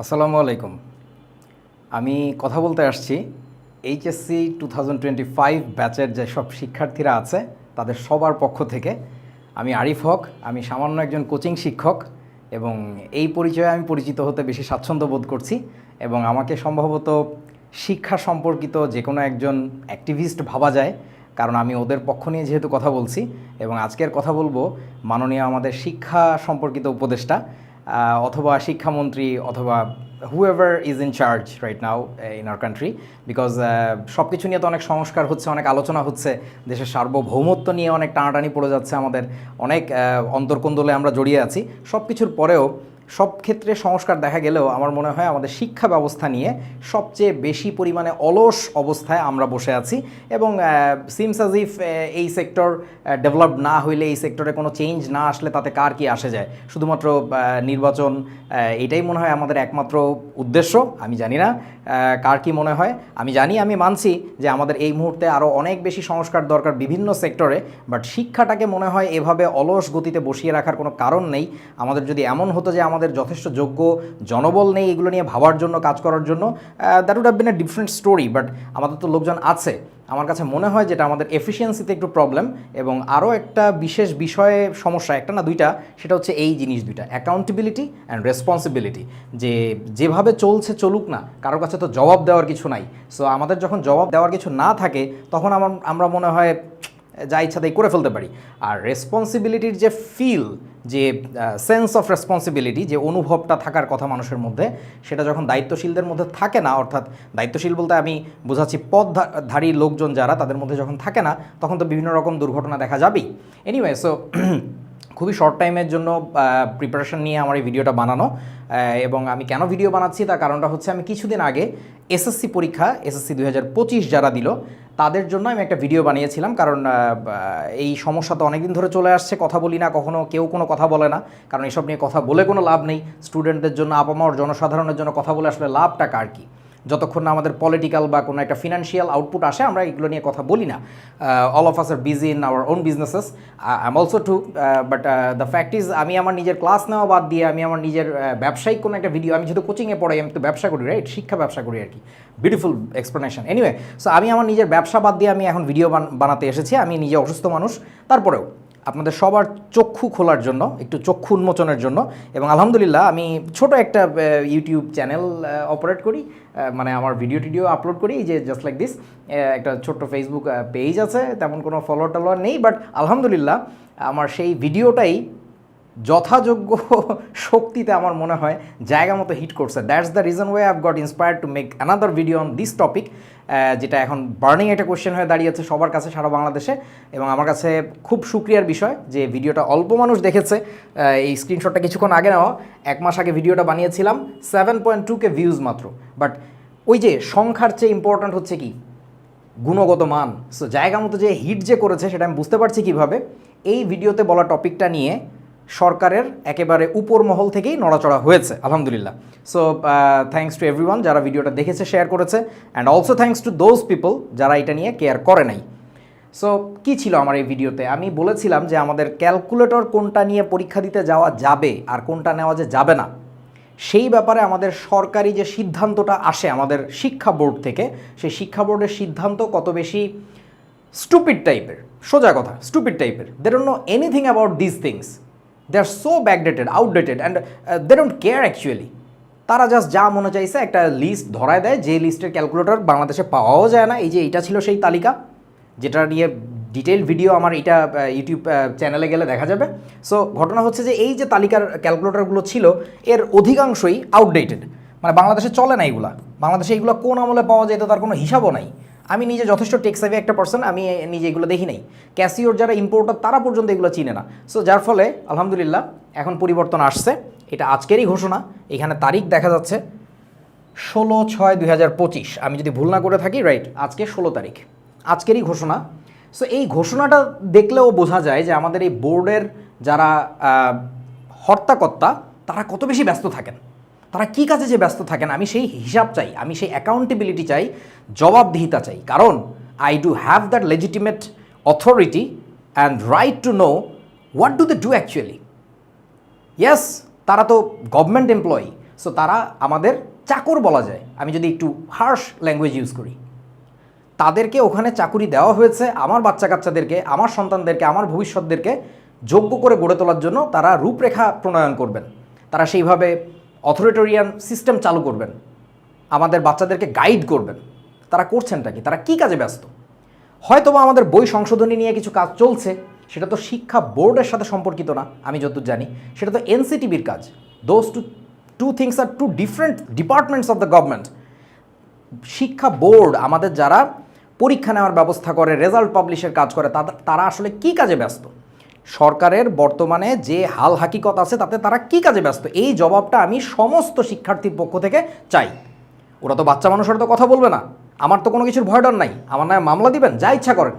আসসালামু আলাইকুম। আমি কথা বলতে আসছি এইচএসসি 2025 ব্যাচের যেসব শিক্ষার্থীরা আছে তাদের সবার পক্ষ থেকে। আমি আরিফ হক, আমি সামান্য একজন কোচিং শিক্ষক এবং এই পরিচয়ে আমি পরিচিত হতে বেশি স্বাচ্ছন্দ্য বোধ করছি এবং আমাকে সম্ভবত শিক্ষা সম্পর্কিত যে কোনো একজন অ্যাক্টিভিস্ট ভাবা যায়, কারণ আমি ওদের পক্ষ নিয়ে যেহেতু কথা বলছি। এবং আজকের কথা বলবো মাননীয় আমাদের শিক্ষা সম্পর্কিত উপদেষ্টা অথবা শিক্ষামন্ত্রী অথবা whoever is in charge right now in our country, because সব কিছু নিয়ে তো অনেক সংস্কার হচ্ছে, অনেক আলোচনা হচ্ছে, দেশের সার্বভৌমত্ব নিয়ে অনেক টানাটানি পড়ে যাচ্ছে, আমাদের অনেক অন্তর্কোন্দলে আমরা জড়িয়ে আছি। সব কিছুর পরেও সব ক্ষেত্রে সংস্কার দেখা গেলেও আমার মনে হয় আমাদের শিক্ষা ব্যবস্থা নিয়ে সবচেয়ে বেশি পরিমাণে অলস অবস্থায় আমরা বসে আছি এবং সিমস অ্যাজ ইফ এই সেক্টর ডেভেলপ না হইলে, এই সেক্টরে কোনো চেঞ্জ না আসলে তাতে কার কি আসে যায়, শুধুমাত্র নির্বাচন, এটাই মনে হয় আমাদের একমাত্র উদ্দেশ্য। আমি জানি না কার কি মনে হয়। আমি জানি, আমি মানছি যে আমাদের এই মুহূর্তে আরও অনেক বেশি সংস্কার দরকার বিভিন্ন সেক্টরে, বাট শিক্ষাটাকে মনে হয় এভাবে অলস গতিতে বসিয়ে রাখার কোনো কারণ নেই। আমাদের যদি এমন হতো যে আমাদের যথেষ্ট যোগ্য জনবল নেই এগুলো নিয়ে ভাবার জন্য, কাজ করার জন্য, that would have been a different story, but আমাদের তো লোকজন আছে। আমার কাছে মনে হয় যেটা আমাদের এফিসিয়েন্সিতে একটু প্রবলেম এবং আরও একটা বিশেষ বিষয়ে সমস্যা, একটা না দুইটা, সেটা হচ্ছে এই জিনিস দুইটা, অ্যাকাউন্টেবিলিটি অ্যান্ড রেসপন্সিবিলিটি। যেভাবে চলছে চলুক না, কারোর কাছে তো জবাব দেওয়ার কিছু নাই। সো আমাদের যখন জবাব দেওয়ার কিছু না থাকে তখন আমরা মনে হয় যা ইচ্ছা তাই করে ফেলতে পারি। আর রেসপন্সিবিলিটির যে ফিল, যে সেন্স অফ রেসপন্সিবিলিটি, যে অনুভবটা থাকার কথা মানুষের মধ্যে, সেটা যখন দায়িত্বশীলদের মধ্যে থাকে না, অর্থাৎ দায়িত্বশীল বলতে আমি বোঝাচ্ছি পদধারী লোকজন যারা, তাদের মধ্যে যখন থাকে না, তখন তো বিভিন্ন রকম দুর্ঘটনা দেখা যাবেই। এনিওয়ে, সো খুবই শর্ট টাইমের জন্য প্রিপারেশন নিয়ে আমার এই ভিডিওটা বানানো। এবং আমি কেন ভিডিও বানাচ্ছি তার কারণটা হচ্ছে, আমি কিছুদিন আগে এসএসসি পরীক্ষা, এসএসসি 2025 যারা দিল তাদের জন্য আমি একটা ভিডিও বানিয়েছিলাম। কারণ এই সমস্যা তো অনেকদিন ধরে চলে আসছে, কথা বলি না, কখনো কেউ কোনো কথা বলে না, কারণ এসব নিয়ে কথা বলে কোনো লাভ নেই। স্টুডেন্টদের জন্য, আপামর জনসাধারণের জন্য কথা বলে আসলে লাভটা কার কি? যতক্ষণ না আমাদের পলিটিক্যাল বা কোনো একটা ফিনান্সিয়াল আউটপুট আসে, আমরা এগুলো নিয়ে কথা বলি না। All of us are busy in our own businesses, I am also too, but the fact is আমি আমার নিজের ক্লাস নেওয়া বাদ দিয়ে, আমি আমার নিজের ব্যবসায়িক কোনো একটা ভিডিও, আমি যেহেতু কোচিংয়ে পড়াই, আমি তো ব্যবসা করি, রাইট, শিক্ষা ব্যবসা করি আর কি। Beautiful explanation. এনিওয়ে, সো আমি আমার নিজের ব্যবসা বাদ দিয়ে আমি এখন ভিডিও বানাতে এসেছি। আমি নিজে অসুস্থ মানুষ, তারপরেও আপনাদের সবার চক্ষু খোলার জন্য, একটু চক্ষু উন্মোচনের জন্য, এবং আলহামদুলিল্লাহ আমি ছোট একটা ইউটিউব চ্যানেল অপারেট করি, মানে আমার ভিডিও টিডিও আপলোড করি, যে জাস্ট লাইক দিস। একটা ছোট্ট ফেসবুক পেজ আছে, তেমন কোনো ফলোয়ার টলোয়ার নেই, বাট আলহামদুলিল্লাহ আমার সেই ভিডিওটাই যথাযোগ্য শক্তিতে আমার মনে হয় জায়গা মতো হিট করছে। That's the reason way I've got inspired to make another video on this topic, যেটা এখন বার্নিং একটা কোয়েশ্চেন হয়ে দাঁড়িয়েছে সবার কাছে, সারা বাংলাদেশে। এবং আমার কাছে খুব সুক্রিয়ার বিষয় যে ভিডিওটা অল্প মানুষ দেখেছে। এই স্ক্রিনশটটা কিছুক্ষণ আগে নেওয়া, 1 মাস আগে ভিডিওটা বানিয়েছিলাম, 7.2K ভিউজ মাত্র। বাট ওই যে সংখ্যার চেয়ে ইম্পর্ট্যান্ট হচ্ছে কি গুণগত মান। সো জায়গা মতো যে হিট যে করেছে সেটা আমি বুঝতে পারছি কীভাবে। এই ভিডিওতে বলা টপিকটা নিয়ে সরকারের একেবারে উপর মহল থেকেই নড়াচড়া হয়েছে, আলহামদুলিল্লাহ। সো থ্যাঙ্কস টু এভরিওয়ান যারা ভিডিওটা দেখেছে, শেয়ার করেছে, and also thanks to those people যারা এটা নিয়ে কেয়ার করে নাই। সো কী ছিল আমার এই ভিডিওতে? আমি বলেছিলাম যে আমাদের ক্যালকুলেটর কোনটা নিয়ে পরীক্ষা দিতে যাওয়া যাবে আর কোনটা নেওয়া যে যাবে না, সেই ব্যাপারে আমাদের সরকারি যে সিদ্ধান্তটা আসে আমাদের শিক্ষা বোর্ড থেকে, সেই শিক্ষা বোর্ডের সিদ্ধান্ত কত বেশি স্টুপিড টাইপের, সোজা কথা স্টুপিড টাইপের। They don't know anything about this things, they are so backdated, outdated, and they don't care actually. তারা জাস্ট যা মনে চাইছে একটা লিস্ট ধরায় দেয়, যে লিস্টের ক্যালকুলেটর বাংলাদেশে পাওয়াও যায় না। এই যে এইটা ছিল সেই তালিকা, যেটা নিয়ে ডিটেইল ভিডিও আমার এটা ইউটিউব চ্যানেলে গেলে দেখা যাবে। সো ঘটনা হচ্ছে যে এই যে তালিকার ক্যালকুলেটরগুলো ছিল, এর অধিকাংশই আউটডেটেড, মানে বাংলাদেশে চলে না এইগুলা। বাংলাদেশে এইগুলো কোন আমলে পাওয়া যেত তার কোনো হিসাবও নাই। আমি নিজে যথেষ্ট টেক সেভি একটা পার্সন, আমি নিজে এগুলো দেখি নাই। ক্যাসিওর যারা ইম্পোর্টার তারা পর্যন্ত এগুলো চিনে না। সো যার ফলে আলহামদুলিল্লাহ এখন পরিবর্তন আসছে, এটা আজকেরই ঘোষণা। এখানে তারিখ দেখা যাচ্ছে 16/6/2025, আমি যদি ভুল না করে থাকি, রাইট, আজকে 16 তারিখ, আজকেরই ঘোষণা। সো এই ঘোষণাটা দেখলেও বোঝা যায় যে আমাদের এই বোর্ডের যারা হর্তাকর্তা তারা কত বেশি ব্যস্ত থাকেন, তারা কী কাজে যে ব্যস্ত থাকেন। আমি সেই হিসাব চাই, আমি সেই অ্যাকাউন্টেবিলিটি চাই, জবাবদিহিতা চাই। কারণ I do have that legitimate authority and right to know what do they do actually. Yes, তারা তো গভর্নমেন্ট এমপ্লয়ি, সো তারা আমাদের চাকর বলা যায়, আমি যদি একটু হার্শ ল্যাঙ্গুয়েজ ইউজ করি। তাদেরকে ওখানে চাকুরি দেওয়া হয়েছে আমার বাচ্চা কাচ্চাদেরকে, আমার সন্তানদেরকে, আমার ভবিষ্যৎদেরকে যোগ্য করে গড়ে তোলার জন্য। তারা রূপরেখা প্রণয়ন করবেন, তারা সেইভাবে অথরিটেরিয়ান সিস্টেম চালু করবেন, আমাদের বাচ্চাদেরকে গাইড করবেন। তারা করছেনটা কি, তারা কী কাজে ব্যস্ত? হয়তোবা আমাদের বই সংশোধনী নিয়ে কিছু কাজ চলছে, সেটা তো শিক্ষা বোর্ডের সাথে সম্পর্কিত না, আমি যতদূর জানি সেটা তো এনসিটিবির কাজ। Those two things are two different departments of the government. শিক্ষা বোর্ড আমাদের যারা পরীক্ষা নেওয়ার ব্যবস্থা করে, রেজাল্ট পাবলিশের কাজ করে, তারা আসলে কী কাজে ব্যস্ত? সরকারের বর্তমানে যে হাল হাকিকত আছে তাতে তারা কী কাজে ব্যস্ত? এই জবাবটা আমি সমস্ত শিক্ষার্থীর পক্ষ থেকে চাই। ওরা তো বাচ্চা মানুষের তো কথা বলবে না, আমার তো কোনো কিছুর ভয় ডর নাই, আমার নয় মামলা দিবেন, যা ইচ্ছা করেন।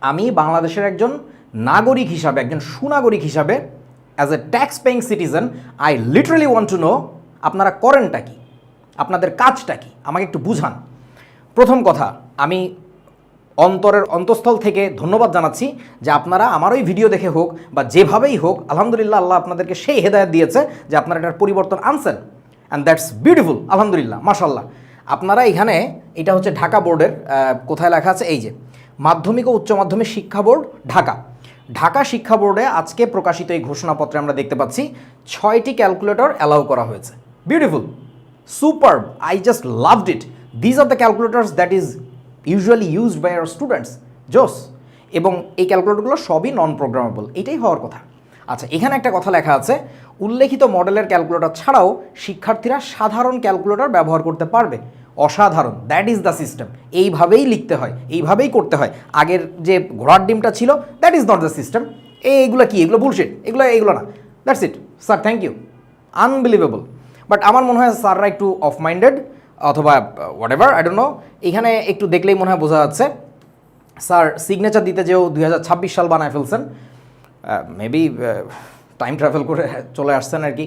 আমি বাংলাদেশের একজন নাগরিক হিসাবে, একজন সুনাগরিক হিসাবে, as a tax paying citizen, I literally want to know আপনারা করেনটা কি, আপনাদের কাজটা কি, আমাকে একটু বুঝান। প্রথম কথা, আমি অন্তরের অন্তঃস্থল থেকে ধন্যবাদ জানাচ্ছি যে আপনারা আমার ওই ভিডিও দেখে হোক বা যেভাবেই হোক, আলহামদুলিল্লাহ আল্লাহ আপনাদেরকে সেই হেদায়েত দিয়েছে যে আপনারা এটার পরিবর্তন আনছেন, অ্যান্ড দ্যাটস বিউটিফুল, আলহামদুলিল্লাহ, মাশাল্লাহ। আপনারা এখানে, এটা হচ্ছে ঢাকা বোর্ডের, কোথায় লেখা আছে, এই যে মাধ্যমিক ও উচ্চ মাধ্যমিক শিক্ষা বোর্ড ঢাকা। ঢাকা শিক্ষা বোর্ডে আজকে প্রকাশিত এই ঘোষণাপত্রে আমরা দেখতে পাচ্ছি 6টি ক্যালকুলেটর অ্যালাউ করা হয়েছে। Beautiful, superb, I just loved it. These are the calculators that is usually used by our students, জোস। এবং এই ক্যালকুলেটরগুলো সবই নন প্রোগ্রামেবল, এটাই হওয়ার কথা। আচ্ছা, এখানে একটা কথা লেখা আছে, উল্লেখিত মডেলের ক্যালকুলেটর ছাড়াও শিক্ষার্থীরা সাধারণ ক্যালকুলেটর ব্যবহার করতে পারবে। অসাধারণ, দ্যাট ইজ দ্য সিস্টেম। এইভাবেই লিখতে হয়, এইভাবেই করতে হয়। আগের যে ঘোড়ার ডিমটা ছিল, that is not the system. এইগুলো কি, এগুলো বুলশিট, এগুলো না। That's it sir, thank you, unbelievable. But আমার মনে হয় স্যাররা একটু অফ মাইন্ডেড, অথবা whatever, I don't know. এখানে একটু দেখলেই মনে হয় বোঝা যাচ্ছে স্যার সিগনেচার দিতে যেও 2026 সাল বানায় ফেলছেন। মেবি টাইম ট্রাভেল করে চলে আসছেন আর কি,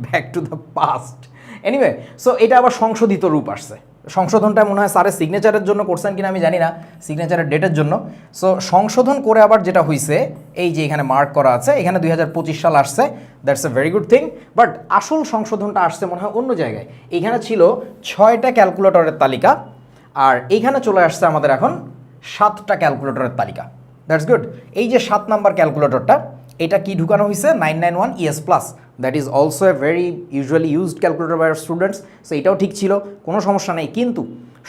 back to the past. Anyway, so এটা আবার সংশোধিত রূপ আসছে। সংশোধনটা মনে হয় স্যারের সিগনেচারের জন্য করছেন কিনা আমি জানি না, সিগনেচারের ডেটের জন্য। সো সংশোধন করে আবার যেটা হয়েছে, এই যে এখানে মার্ক করা আছে, এখানে 2025 সাল আসছে, that's a very good thing. But আসল সংশোধনটা আসছে মনে হয় অন্য জায়গায়। এইখানে ছিল 6টা ক্যালকুলেটরের তালিকা, আর এইখানে চলে আসছে আমাদের এখন 7টা ক্যালকুলেটরের তালিকা। That's good. এই যে 7 নাম্বার ক্যালকুলেটরটা, এটা কি ঢুকানো হয়েছে, 991 ES plus, that is also a very usually used calculator by students. So এটাও ঠিক ছিল, কোনো সমস্যা নেই। কিন্তু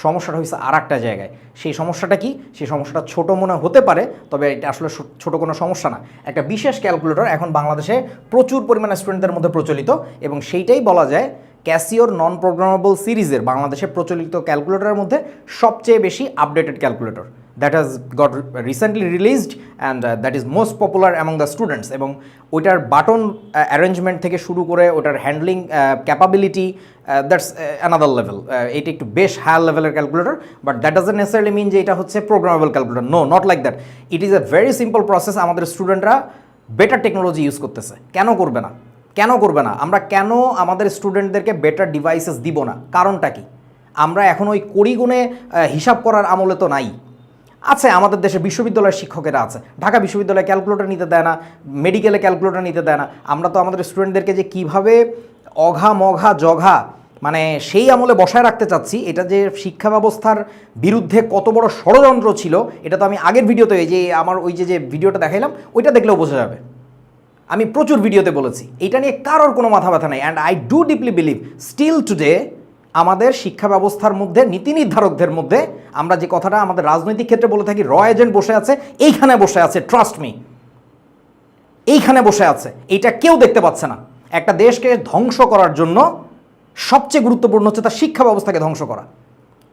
সমস্যাটা হয়েছে আর একটা জায়গায়। সেই সমস্যাটা কি? সেই সমস্যাটা ছোট মনে হতে পারে, তবে এটা আসলে ছোট কোনো সমস্যা না। একটা বিশেষ ক্যালকুলেটর এখন বাংলাদেশে প্রচুর পরিমাণে স্টুডেন্টদের মধ্যে প্রচলিত, এবং সেইটাই বলা যায় ক্যাসিওর নন প্রোগ্রামেবল সিরিজের বাংলাদেশে প্রচলিত ক্যালকুলেটরের মধ্যে সবচেয়ে বেশি updated calculator. That has got recently released and that is most popular among the students. এবং ওইটার বাটন অ্যারেঞ্জমেন্ট থেকে শুরু করে ওটার handling capability, that's another level. এটা একটু বেশ হায়ার লেভেলের calculator, but that doesn't necessarily mean যে এটা হচ্ছে programmable calculator. No, not like that. It is a very simple process. আমাদের স্টুডেন্টরা বেটার টেকনোলজি ইউজ করতেছে, কেন করবে না? কেন করবে না? আমরা কেন আমাদের স্টুডেন্টদেরকে বেটার ডিভাইসেস দিব না? কারণটা কি? আমরা এখন ওই কড়িগুণে হিসাব করার আমলে তো নাই। আছে, আমাদের দেশে বিশ্ববিদ্যালয়ের শিক্ষকেরা আছে, ঢাকা বিশ্ববিদ্যালয়ে ক্যালকুলেটর নিতে দেয় না, মেডিকেলে ক্যালকুলেটর নিতে দেয় না। আমরা তো আমাদের স্টুডেন্টদেরকে যে কীভাবে অঘা মঘা জঘা মানে সেই আমলে বসায় রাখতে চাচ্ছি, এটা যে শিক্ষা ব্যবস্থার বিরুদ্ধে কত বড় ষড়যন্ত্র ছিল, এটা তো আমি আগের ভিডিওতে, যে আমার ওই যে ভিডিওটা দেখাইলাম, ওইটা দেখলেও বোঝা যাবে। আমি প্রচুর ভিডিওতে বলেছি, এটা নিয়ে কারোর কোনো মাথা ব্যথা নেই। And I do deeply believe still today আমাদের শিক্ষা ব্যবস্থার মধ্যে, নীতি নির্ধারকদের মধ্যে, আমরা যে কথাটা আমাদের রাজনৈতিক ক্ষেত্রে বলে থাকি, র এজেন্ট বসে আছে, এইখানে বসে আছে, ট্রাস্ট মি, এইখানে বসে আছে। এইটা কেউ দেখতে পাচ্ছে না। একটা দেশকে ধ্বংস করার জন্য সবচেয়ে গুরুত্বপূর্ণ হচ্ছে তার শিক্ষা ব্যবস্থাকে ধ্বংস করা।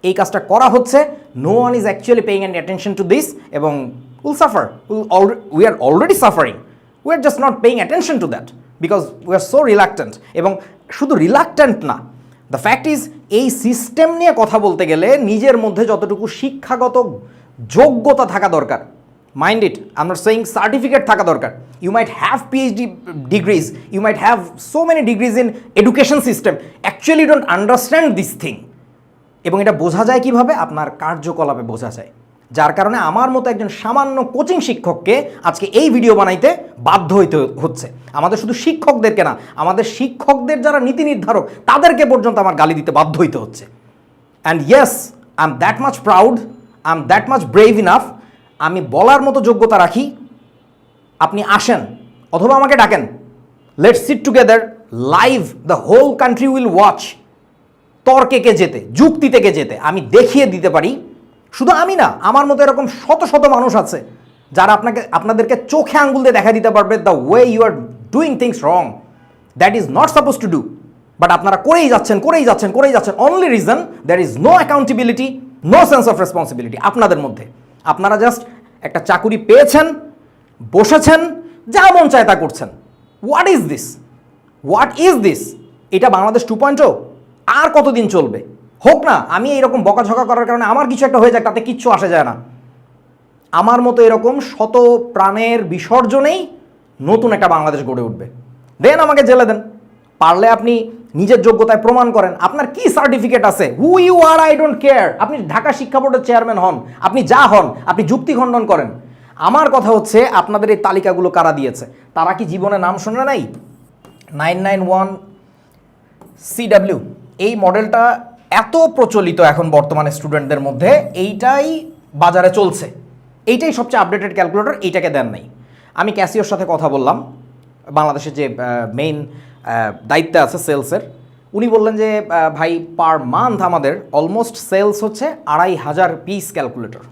এই কাজটা করা হচ্ছে। No one is actually paying an attention to this, এবং will suffer, we are already suffering. We are just not paying attention to that because we are so reluctant. এবং শুধু রিলাক্ট্যান্ট না, দ্য ফ্যাক্ট ইজ এই system নিয়ে কথা বলতে গেলে নিজের মধ্যে যতটুকু শিক্ষাগত যোগ্যতা থাকা দরকার, mind it, I am not saying certificate থাকা দরকার। You might have PhD degrees, you might have so many degrees in education system, actually don't understand this thing. এবং এটা বোঝা যায় কিভাবে? আপনার কার্যকলাপে বোঝা যায়। যার কারণে আমার মতো একজন সামান্য কোচিং শিক্ষককে আজকে এই ভিডিও বানাইতে বাধ্য হইতে হচ্ছে। আমাদের শুধু শিক্ষকদেরকে না, আমাদের শিক্ষকদের যারা নীতি নির্ধারক তাদেরকে পর্যন্ত আমার গালি দিতে বাধ্য হইতে হচ্ছে। And yes, I am that much proud, I am that much brave enough, আমি বলার মতো যোগ্যতা রাখি। আপনি আসেন অথবা আমাকে ডাকেন, let's sit together live, the whole country will watch. তর্কে কে যেতে, যুক্তি থেকে যেতে আমি দেখিয়ে দিতে পারি। শুধু আমি না, আমার মতো এরকম শত শত মানুষ আছে যারা আপনাদেরকে চোখে আঙ্গুল দিয়ে দেখা দিতে পারবে the way you are doing things wrong, that is not suppose to do, but আপনারা করেই যাচ্ছেন। Only reason there is no accountability, no sense of responsibility আপনাদের মধ্যে। আপনারা জাস্ট একটা চাকুরি পেয়েছেন, বসেছেন, যা মন চায় তা করছেন। What is this? এটা বাংলাদেশ 2.0 আর কতদিন চলবে? হোক না, আমি এইরকম বকাঝকা করার কারণে আমার কিছু একটা হয়ে যায়, তাতে কিচ্ছু আসে যায় না। আমার মতো এরকম শত প্রাণের বিসর্জনেই নতুন একটা বাংলাদেশ গড়ে উঠবে। দেন আমাকে জেলে দেন, পারলে আপনি নিজের যোগ্যতায় প্রমাণ করেন। আপনার কি সার্টিফিকেট আছে? Who you are, I don't care. আপনি ঢাকা শিক্ষা বোর্ডের চেয়ারম্যান হন, আপনি যা হন, আপনি যুক্তি খণ্ডন করেন। আমার কথা হচ্ছে, আপনাদের এই তালিকাগুলো কারা দিয়েছে? তারা কি জীবনে নাম শোনে নাই? 991 CW এই মডেলটা এত প্রচলিত এখন বর্তমানে স্টুডেন্টদের মধ্যে, এইটাই বাজারে চলছে, এইটাই সবচেয়ে আপডেটেড ক্যালকুলেটর, এইটাকে দেন নাই। আমি ক্যাসিওর সাথে কথা বললাম, বাংলাদেশের যে মেইন দায়িত্বে আছে সেলসের, উনি বললেন যে ভাই পার মান্থ আমাদের অলমোস্ট সেলস হচ্ছে 2500 পিস ক্যালকুলেটর।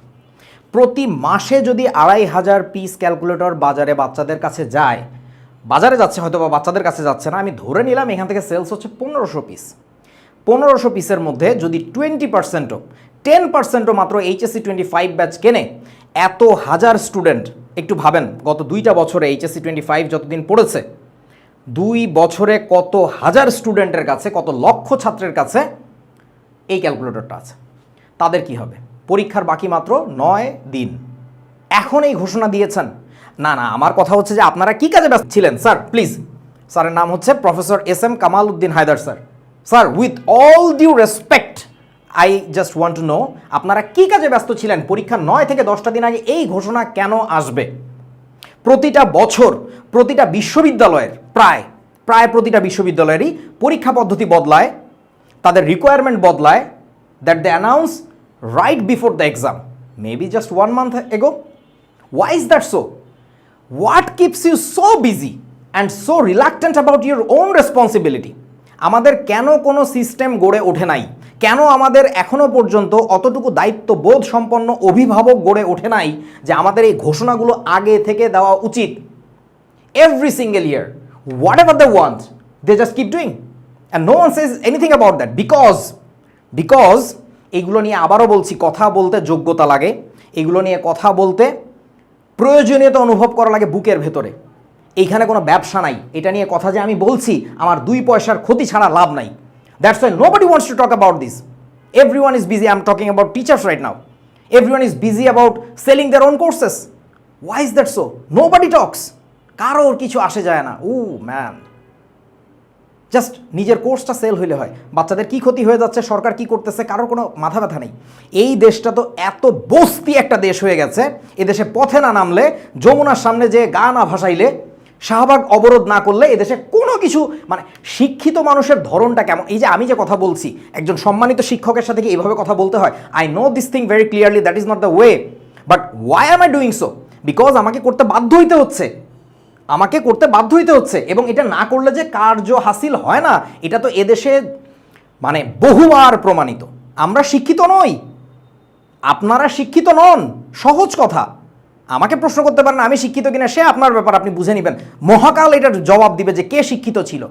প্রতি মাসে যদি 2500 পিস ক্যালকুলেটর বাজারে বাচ্চাদের কাছে যায়, বাজারে যাচ্ছে হয়তো বা বাচ্চাদের কাছে যাচ্ছে না, আমি ধরে নিলাম এখান থেকে সেলস হচ্ছে 1500 পিস। 1500 পিসের মধ্যে যদি 20%ও 10%ও মাত্র HSC 25 ব্যাচ কেনে, এত হাজার স্টুডেন্ট, একটু ভাবেন গত 2টা বছরে HSC 25 যতদিন পড়েছে, 2 বছরে কত হাজার স্টুডেন্টের কাছে, কত লক্ষ ছাত্রের কাছে এই ক্যালকুলেটরটা আছে। তাদের কি হবে? পরীক্ষার বাকি মাত্র 9 দিন, এখন এই ঘোষণা দিয়েছেন। না, আমার কথা হচ্ছে যে আপনারা কি কাজে ব্যস্ত ছিলেন স্যার? প্লিজ, স্যারের নাম হচ্ছে professor SM Kamal Uddin Haider sir. Sir, with all due respect, I just want to know, আপনারা কি কাজে ব্যস্ত ছিলেন? পরীক্ষা 9 থেকে 10টা দিন আগে এই ঘোষণা কেন আসবে? প্রতিটা বছর প্রতিটা বিশ্ববিদ্যালয়ের প্রায় প্রতিটা বিশ্ববিদ্যালয়েরই পরীক্ষা পদ্ধতি বদলায়, তাদের রিকোয়ারমেন্ট বদলায়, that they announce right before the exam, maybe just 1 month ago. Why is that so? What keeps you so busy and so reluctant about your own responsibility? আমাদের কেন কোনো সিস্টেম গড়ে ওঠে নাই? কেন আমাদের এখনো পর্যন্ত অতটুকু দায়িত্ববোধ সম্পন্ন অভিভাবক গড়ে ওঠে নাই যে আমাদের এই ঘোষণাগুলো আগে থেকে দেওয়া উচিত? Every single year, whatever they want, they just keep doing, and no one says anything about that, because এগুলো নিয়ে আবারও বলছি, কথা বলতে যোগ্যতা লাগে, এগুলো নিয়ে কথা বলতে প্রয়োজনীয়তা অনুভব করা লাগে বুকের ভেতরে। এইখানে কোনো ব্যবসা নাই, এটা নিয়ে কথা যে আমি বলছি আমার 2 পয়সার ক্ষতি ছাড়া লাভ নাই। That's why nobody wants to talk about this. Everyone is busy, I am talking about teachers right now. Everyone is busy about selling their own courses. Why is that so? Nobody talks, কারোর কিছু আসে যায় না। ও man, just নিজের কোর্সটা sell হইলে হয়। বাচ্চাদের কি ক্ষতি হয়ে যাচ্ছে, সরকার কি করতেছে, কারোর কোনো মাথা ব্যথা নেই। এই দেশটা তো এত বস্তি একটা দেশ হয়ে গেছে, এদেশে পথে না নামলে, যমুনার সামনে যে গা না ভাসাইলে, শাহবাগ অবরোধ না করলে এদেশে কোনো কিছু, মানে শিক্ষিত মানুষের ধরনটা কেমন? এই যে আমি যে কথা বলছি, একজন সম্মানিত শিক্ষকের সাথে কি এইভাবে কথা বলতে হয়? I know this thing very clearly, that is not the way, but why am I doing so? Because আমাকে করতে বাধ্য হইতে হচ্ছে, এবং এটা না করলে যে কার্য হাসিল হয় না, এটা তো এদেশে মানে বহুবার প্রমাণিত। আমরা শিক্ষিত নই, আপনারা শিক্ষিত নন, সহজ কথা। আমাকে প্রশ্ন করতে পারেন আমি শিক্ষিত কিনা, সে আপনার ব্যাপার, আপনি বুঝে নেবেন। মহাকাল এটার জবাব দিবে যে কে শিক্ষিত ছিল।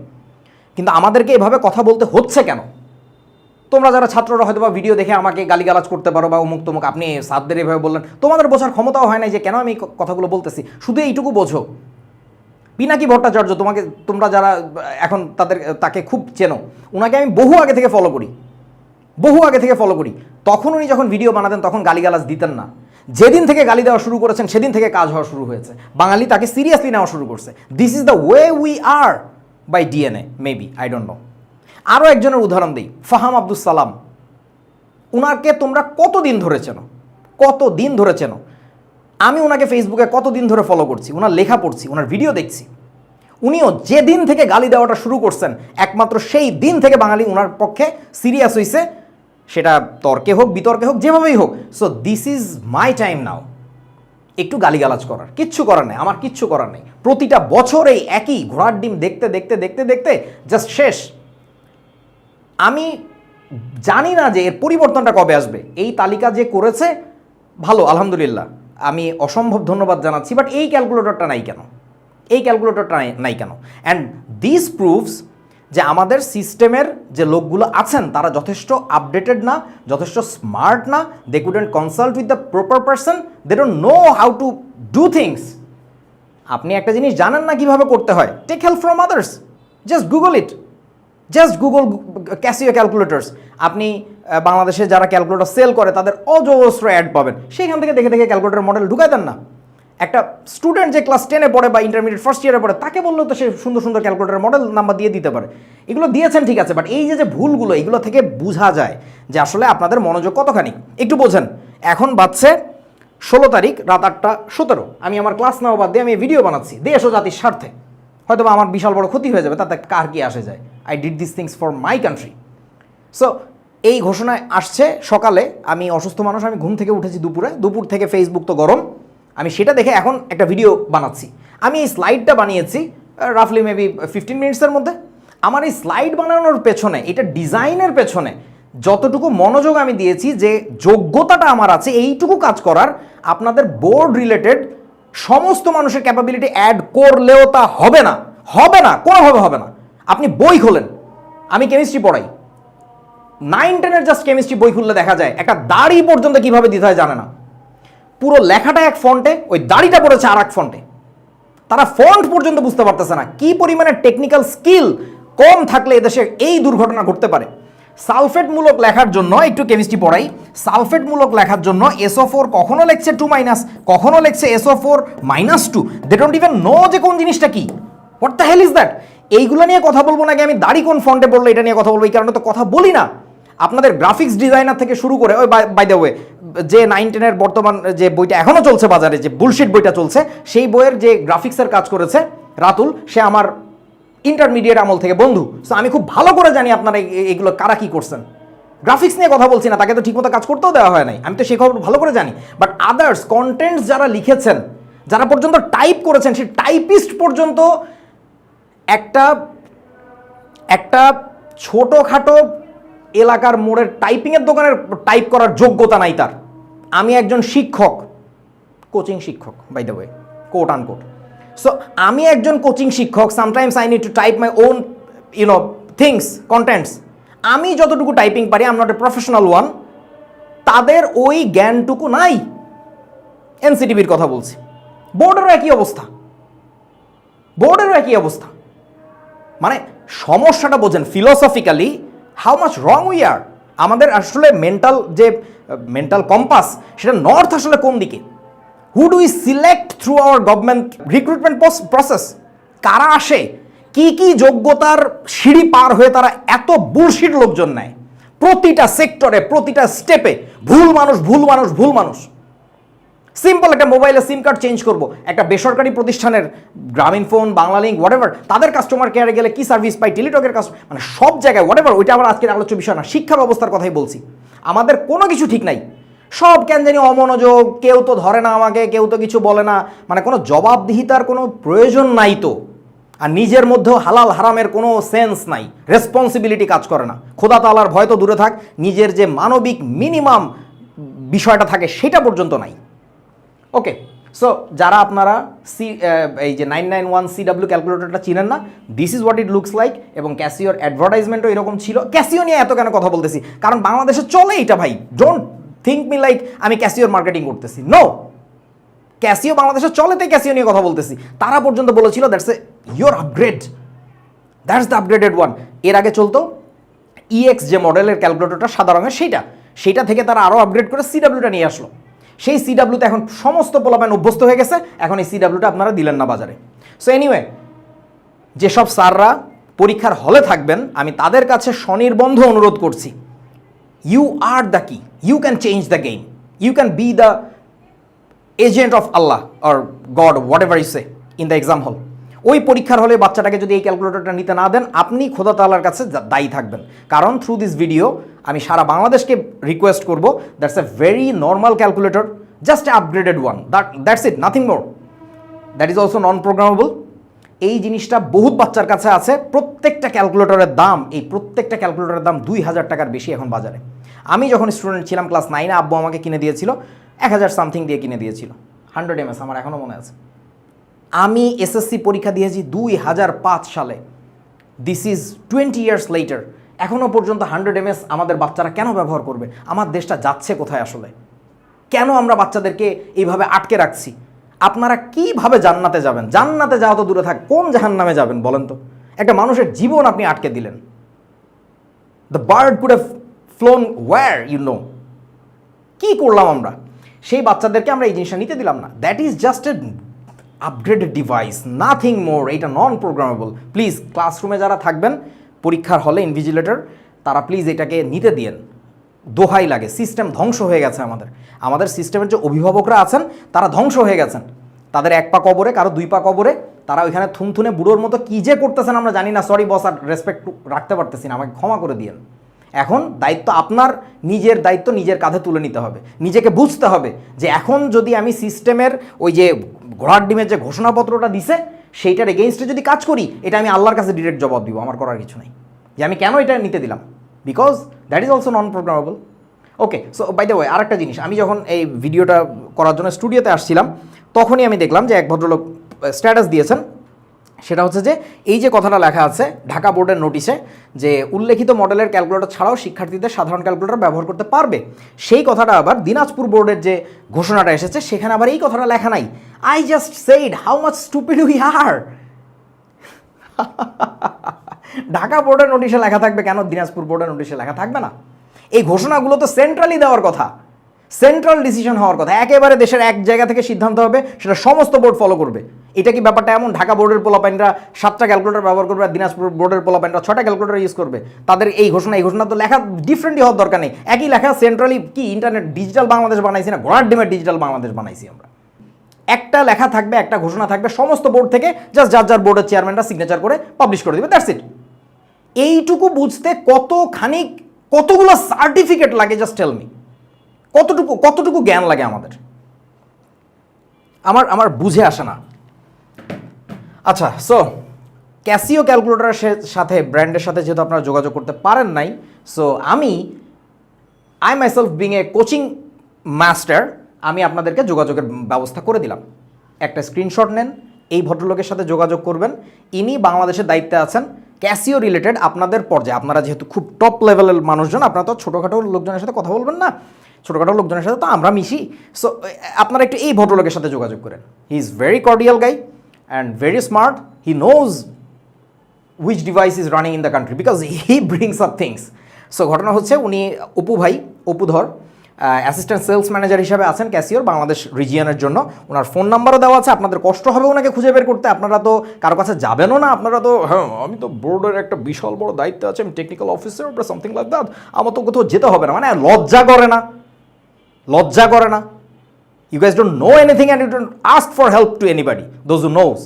কিন্তু আমাদেরকে এভাবে কথা বলতে হচ্ছে কেন? তোমরা যারা ছাত্ররা হয়তো বা ভিডিও দেখে আমাকে গালিগালাজ করতে পারো বা অমুক তমুক, আপনি সাদদের এভাবে বললেন, তোমাদের বোঝার ক্ষমতাও হয় না যে কেন আমি কথাগুলো বলতেছি। শুধু এইটুকু বোঝো, পিনাকি ভট্টাচার্য, তোমরা যারা এখন তাকে খুব চেনো, ওনাকে আমি বহু আগে থেকে ফলো করি। তখন উনি যখন ভিডিও বানাতেন তখন গালিগালাজ দিতেন না। যেদিন থেকে গালি দেওয়া শুরু করেছেন সেদিন থেকে কাজ হওয়া শুরু হয়েছে, বাঙালি তাকে সিরিয়াসলি নেওয়া শুরু করছে। This is the way we are by DNA, maybe, I don't know. আরও একজনের উদাহরণ দিই, ফাহাম আব্দুস সালাম। উনাকে তোমরা কতদিন ধরে চেনো? কত দিন ধরে চেনো। আমি ওনাকে ফেসবুকে কতদিন ধরে ফলো করছি, ওনার লেখা পড়ছি, ওনার ভিডিও দেখছি। উনিও যেদিন থেকে গালি দেওয়াটা শুরু করছেন একমাত্র সেই দিন থেকে বাঙালি ওনার পক্ষে সিরিয়াস হয়েছে, সেটা তর্কে হোক বিতর্কে হোক যেভাবেই হোক। So this is my time now একটু গালিগালাজ করার। কিচ্ছু করার নেই, আমার কিচ্ছু করার নেই। প্রতিটা বছর এই একই ঘোড়ার ডিম দেখতে দেখতে দেখতে দেখতে জাস্ট শেষ। আমি জানি না যে এর পরিবর্তনটা কবে আসবে। এই তালিকা যে করেছে ভালো, আলহামদুলিল্লাহ, আমি অসম্ভব ধন্যবাদ জানাচ্ছি। বাট এই ক্যালকুলেটরটা নাই কেন? এই ক্যালকুলেটরটা নাই কেন? অ্যান্ড দিস প্রুভস যে আমাদের সিস্টেমের যে লোকগুলো আছেন তারা যথেষ্ট আপডেটেড না, যথেষ্ট স্মার্ট না। They couldn't consult with the proper person, they don't know how to do things. আপনি একটা জিনিস জানেন না কিভাবে করতে হয়, take help from others, just Google it, just Google Casio calculators. আপনি বাংলাদেশে যারা ক্যালকুলেটর সেল করে তাদের অজস্র অ্যাড পাবেন, সেইখান থেকে দেখে দেখে ক্যালকুলেটর মডেল ঢুকাই দেন না। একটা স্টুডেন্ট যে ক্লাস 10-এ পড়ে বা ইন্টারমিডিয়েট ফার্স্ট ইয়ারে পড়ে তাকে বললেও তো সে সুন্দর সুন্দর ক্যালকুলেটর মডেল নাম্বার দিয়ে দিতে পারে। এগুলো দিয়েছেন ঠিক আছে, বাট এই যে ভুলগুলো, এগুলো থেকে বোঝা যায় যে আসলে আপনাদের মনোযোগ কতখানি। একটু বোঝেন, এখন বাজছে 16 তারিখ রাত 8:17। আমি আমার ক্লাস নেওয়া বাদ দিয়ে আমি ভিডিও বানাচ্ছি দেশ ও জাতির স্বার্থে। হয়তো বা আমার বিশাল বড় ক্ষতি হয়ে যাবে, তাতে কার কি আসে যায়। I did this things for my country. So এই ঘোষণায় আসছে সকালে। আমি অসুস্থ মানুষ, আমি ঘুম থেকে উঠেছি দুপুর থেকে ফেসবুক তো গরম, আমি সেটা দেখে এখন একটা ভিডিও বানাচ্ছি। আমি এই স্লাইডটা বানিয়েছি রাফলি মেবি 15 মিনিটসের মধ্যে। আমার এই স্লাইড বানানোর পেছনে, এটা ডিজাইনের পেছনে যতটুকু মনোযোগ আমি দিয়েছি, যে যোগ্যতাটা আমার আছে এইটুকু কাজ করার, আপনাদের বোর্ড রিলেটেড সমস্ত মানুষের ক্যাপাবিলিটি অ্যাড করলেও তা হবে না, হবে না, কোনোভাবে হবে না। আপনি বই খোলেন, আমি কেমিস্ট্রি পড়াই, 9-10-এর জাস্ট কেমিস্ট্রি বই খুললে দেখা যায় একটা দাড়ি পর্যন্ত কিভাবে দিতে হয় জানে না। পুরো লেখাটা এক ফন্টে, ওই দাড়িটা পড়েছে আর এক ফন্টে। তারা ফন্ট পর্যন্ত বুঝতে পারতেছে না। কি পরিমাণে টেকনিক্যাল স্কিল কম থাকলে এদেশে এই দুর্ঘটনা ঘটতে পারে। সালফেটমূলক লেখার জন্য একটু কেমিস্ট্রি পড়াই, সালফেটমূলক লেখার জন্য SO4 কখনো লেখছে 2-, কখনো লেখছে SO4-2। They don't even know যে কোন জিনিসটা কি, what the hell is that. এইগুলো নিয়ে কথা বলবো নাকি আমি দাড়ি কোন ফন্টে পড়লো এটা নিয়ে কথা বলবো? এই কারণে তো কথা বলি না। আপনাদের গ্রাফিক্স ডিজাইনার থেকে শুরু করে, ওই বাই দ্য ওয়ে যে 9-10-এর বর্তমান যে বইটা এখনও চলছে বাজারে, যে বুলশিট বইটা চলছে, সেই বইয়ের যে গ্রাফিক্সের কাজ করেছে রাতুল, সে আমার ইন্টারমিডিয়েট আমল থেকে বন্ধু। সো আমি খুব ভালো করে জানি আপনারা এগুলো কারা কী করছেন। গ্রাফিক্স নিয়ে কথা বলছি না, তাকে তো ঠিকমতো কাজ করতেও দেওয়া হয় নাই, আমি তো সেই খবর ভালো করে জানি। বাট আদার্স কন্টেন্টস যারা লিখেছেন, যারা পর্যন্ত টাইপ করেছেন, সেই টাইপিস্ট পর্যন্ত একটা ছোটোখাটো এলাকার মোড়ের টাইপিংয়ের দোকানের টাইপ করার যোগ্যতা নাই তার। আমি একজন শিক্ষক, কোচিং শিক্ষক, by the way, quote unquote. So আমি একজন কোচিং শিক্ষক, sometimes I need to type my own things, contents. আমি যতটুকু টাইপিং পারি, I am not a professional one, তাদের ওই জ্ঞানটুকু নাই। এনসিটিভির কথা বলছি, বোর্ডেরও একই অবস্থা, বোর্ডেরও একই অবস্থা। মানে সমস্যাটা বোঝেন philosophically how much wrong we are. আমাদের আসলে মেন্টাল কম্পাস, সেটা নর্থ আসলে কোন দিকে? Who do we select through hour government recruitment process? কারা আসে? কি কি যোগ্যতার সিঁড়ি পার হয়ে তারা এত বুলশিট লোকজন নেয়? প্রতিটা সেক্টরে, প্রতিটা স্টেপে ভুল মানুষ, ভুল মানুষ, ভুল মানুষ। সিম্পল একটা মোবাইলে সিম কার্ড চেঞ্জ করব, একটা বেসরকারি প্রতিষ্ঠানের গ্রামীণ ফোন, বাংলালিংক, হোয়াটএভার, তাদের কাস্টমার কেয়ারে গেলে কি সার্ভিস পাই, টেলিটকের মানে সব জায়গায় হোয়াটএভার। ওইটা আমার আজকের আলোচ্য বিষয় না, শিক্ষা ব্যবস্থার কথাই বলছি। আমাদের কোনো কিছু ঠিক নাই, সব কেন জানি অমনোযোগ, কেউ তো ধরে না আমাকে, কেউ তো কিছু বলে না, মানে কোনো জবাবদিহিতার কোনো প্রয়োজন নাই তো। আর নিজের মধ্যেও হালাল হারামের কোনো সেন্স নাই, রেসপন্সিবিলিটি কাজ করে না। খোদা তাআলার ভয় তো দূরে থাক, নিজের যে মানবিক মিনিমাম বিষয়টা থাকে সেটা পর্যন্ত নাই। ওকে, সো যারা আপনারা এই যে 991 CW ক্যালকুলেটরটা চিনেন না, this is what it looks like. এবং ক্যাসিওর অ্যাডভার্টাইজমেন্টও এরকম ছিল। ক্যাসিও নিয়ে এত কেন কথা বলতেছি? কারণ বাংলাদেশে চলে এটা ভাই। ডোন্ট থিঙ্ক মি লাইক আমি ক্যাসিওর মার্কেটিং করতেছি, নো। ক্যাসিও বাংলাদেশে চলে, তাই ক্যাসিও নিয়ে কথা বলতেছি। তারা পর্যন্ত বলেছিল that's a your upgrade, that's the upgraded one. এর আগে চলতো EX যে মডেলের ক্যালকুলেটরটা সাদা রঙের, সেইটা থেকে তারা আরও আপগ্রেড করে CWটা নিয়ে আসলো। সেই CWতে এখন সমস্ত পোলাপান অভ্যস্ত হয়ে গেছে, এখন এই CWটা আপনারা দিলেন না বাজারে। সো এনিওয়ে, যেসব স্যাররা পরীক্ষার হলে থাকবেন, আমি তাদের কাছে স্বনির্বন্ধ অনুরোধ করছি, you are the key, you can change the game. You can be the agent of Allah or god whatever you say in the exam hall. ওই পরীক্ষার হলে বাচ্চাটাকে যদি এই ক্যালকুলেটরটা নিতে না দেন, আপনি খোদা তাআলার কাছে দায়ী থাকবেন। কারণ থ্রু দিস ভিডিও আমি সারা বাংলাদেশকে রিকোয়েস্ট করব, that's a very normal calculator, just upgraded one, that's it, nothing more. That is also non programmable. এই জিনিসটা বহুত বাচ্চার কাছে আছে। প্রত্যেকটা ক্যালকুলেটরের দাম, এই প্রত্যেকটা ক্যালকুলেটরের দাম 2000 টাকার বেশি এখন বাজারে। আমি যখন স্টুডেন্ট ছিলাম ক্লাস 9-এ, আব্বু আমাকে কিনে দিয়েছিল 1000 সামথিং দিয়ে কিনে দিয়েছিল, 100 MS, আমার এখনও মনে আছে। আমি এসএসসি পরীক্ষা দিয়েছি 2005 সালে। This is 20 years later. এখনও পর্যন্ত 100 MS আমাদের বাচ্চারা কেন ব্যবহার করবে? আমার দেশটা যাচ্ছে কোথায় আসলে? কেন আমরা বাচ্চাদেরকে এইভাবে আটকে রাখছি? আপনারা কিভাবে জান্নাতে যাবেন? জান্নাতে যাওয়া তো দূরে থাক, কোন জাহান্নামে যাবেন বলেন তো? একটা মানুষের জীবন আপনি আটকে দিলেন। The bird could have flown where, you know. কী করলাম আমরা? সেই বাচ্চাদেরকে আমরা এই জিনিসটা নিতে দিলাম না। That is just a upgraded device, nothing more. এটা নন প্রোগ্রামেবল। প্লিজ ক্লাসরুমে যারা থাকবেন, পরীক্ষার হলে ইনভিজিলেটর, তারা প্লিজ এটাকে নিতে দিয়েন। দোহাই লাগে, সিস্টেম ধ্বংস হয়ে গেছে আমাদের সিস্টেমের যে অভিভাবকরা আছেন তারা ধ্বংস হয়ে গেছেন। তাদের 1 পা কবরে, কারো 2 পা কবরে, তারা ওইখানে থুনথুনে বুড়োর মতো কী যে করতেছেন আমরা জানি না। সরি বস, আর রেসপেক্ট রাখতে পারতেছি না, আমাকে ক্ষমা করে দিয়েন। এখন দায়িত্ব আপনার, নিজের দায়িত্ব নিজের কাঁধে তুলে নিতে হবে। নিজেকে বুঝতে হবে যে এখন যদি আমি সিস্টেমের ওই যে ঘোড়ার ডিমের যে ঘোষণাপত্রটা দিছে সেইটার এগেইনস্টে যদি কাজ করি, এটা আমি আল্লাহর কাছে ডিরেক্ট জবাব দিব। আমার করার কিছু নাই যে আমি কেন এটা নিতে দিলাম, because that is also non programmable. Okay, so by the way, আরেকটা জিনিস, আমি যখন এই ভিডিওটা করার জন্য স্টুডিওতে আসছিলাম, তখনই আমি দেখলাম যে এক ভদ্রলোক স্ট্যাটাস দিয়েছেন। সেটা হচ্ছে যে এই যে কথাটা লেখা আছে ঢাকা বোর্ডের নোটিশে, যে উল্লেখিত মডেলের ক্যালকুলেটর ছাড়াও শিক্ষার্থীদের সাধারণ ক্যালকুলেটর ব্যবহার করতে পারবে, সেই কথাটা আবার দিনাজপুর বোর্ডের যে ঘোষণাটা এসেছে সেখানে আবার এই কথাটা লেখা নাই। I just said how much stupid we are. Dhaka বোর্ডের নোটিশে লেখা থাকবে, কেন দিনাজপুর বোর্ডের নোটিশে লেখা থাকবে না? এই ঘোষণাগুলো তো সেন্ট্রালি দেওয়ার কথা, সেন্ট্রাল ডিসিশন হওয়ার কথা। একেবারে দেশের এক জায়গা থেকে সিদ্ধান্ত হবে, সেটা সমস্ত বোর্ড ফলো করবে। এটা কি ব্যাপারটা এমন ঢাকা বোর্ডের পোলাপাইনরা 7টা ক্যালকুলেটর ব্যবহার করবে আর দিনাজপুর বোর্ডের পোলাপাইনরা 6টা ক্যালকুলেটর ইউজ করবে? তাদের এই ঘোষণা তো লেখা ডিফারেন্টলি হওয়ার দরকার নেই। একই লেখা, সেন্ট্রালি কি ইন্টারনেট ডিজিটাল বাংলাদেশ বানাইছি না, ঘোড়ার ডিমের ডিজিটাল বাংলাদেশ বানাইছি আমরা। একটা লেখা থাকবে, একটা ঘোষণা থাকবে, সমস্ত বোর্ড থেকে জাস্ট যার বোর্ডের চেয়ারম্যানরা সিগনেচার করে পাবলিশ করে দেবে, দ্যাটস ইট। এইটুকু বুঝতে কতগুলো সার্টিফিকেট লাগে? জাস্ট টেল মি, কতটুকু জ্ঞান লাগে আমাদের? আমার বুঝে আসে না। আচ্ছা, সো ক্যাসিও ক্যালকুলেটরের সাথে, ব্র্যান্ডের সাথে যেহেতু আপনারা যোগাযোগ করতে পারেন নাই, so I myself being a coaching master, আমি আপনাদেরকে যোগাযোগের ব্যবস্থা করে দিলাম। একটা স্ক্রিনশট নেন, এই ভদ্রলোকের সাথে যোগাযোগ করবেন। ইনি বাংলাদেশের দায়িত্বে আছেন ক্যাসিও রিলেটেড আপনাদের পর্যায়ে। আপনারা যেহেতু খুব টপ লেভেলের মানুষজন, আপনারা তো ছোটোখাটো লোকজনের সাথে কথা বলবেন না, ছোটোখাটো লোকজনের সাথে তো আমরা মিশি। সো আপনারা একটু এই ভদ্রলোকের সাথে যোগাযোগ করেন। He is very cordial guy and very smart. He knows which device is running in the country because he brings up things. So ঘটনা হচ্ছে, উনি অপুধর অ্যাসিস্ট্যান্ট সেলস ম্যানেজার হিসাবে আছেন ক্যাসিওর বাংলাদেশ রিজিয়নের জন্য। ওনার ফোন নাম্বারও দেওয়া আছে। আপনাদের কষ্ট হবে ওনাকে খুঁজে বের করতে, আপনারা তো কারো কাছে যাবেনও না। আপনারা তো, হ্যাঁ আমি তো বোর্ডের একটা বিশাল বড় দায়িত্ব আছে, আমি টেকনিক্যাল অফিসার বা সামথিং লাইক দ্যাট, আমার তো কোথাও যেতে হবে না। মানে লজ্জা করে না? You guys don't know anything and you don't ask for help to anybody, those who knows.